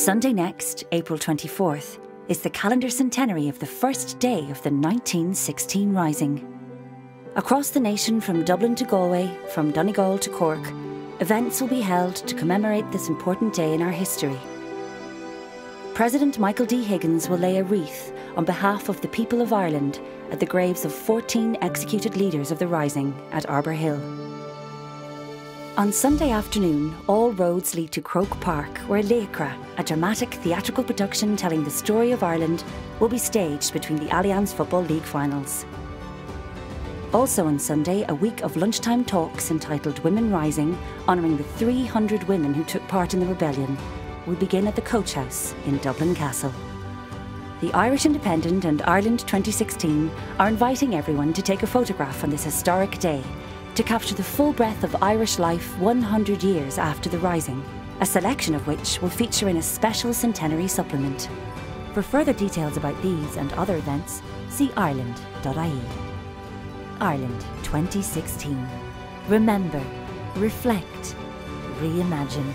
Sunday next, April 24th, is the calendar centenary of the first day of the 1916 Rising. Across the nation, from Dublin to Galway, from Donegal to Cork, events will be held to commemorate this important day in our history. President Michael D. Higgins will lay a wreath on behalf of the people of Ireland at the graves of 14 executed leaders of the Rising at Arbor Hill. On Sunday afternoon, all roads lead to Croke Park, where Leicra, a dramatic theatrical production telling the story of Ireland, will be staged between the Allianz Football League finals. Also on Sunday, a week of lunchtime talks entitled Women Rising, honouring the 300 women who took part in the rebellion, will begin at the Coach House in Dublin Castle. The Irish Independent and Ireland 2016 are inviting everyone to take a photograph on this historic day to capture the full breadth of Irish life 100 years after the Rising, a selection of which will feature in a special centenary supplement. For further details about these and other events, see ireland.ie. Ireland 2016. Remember, reflect, reimagine.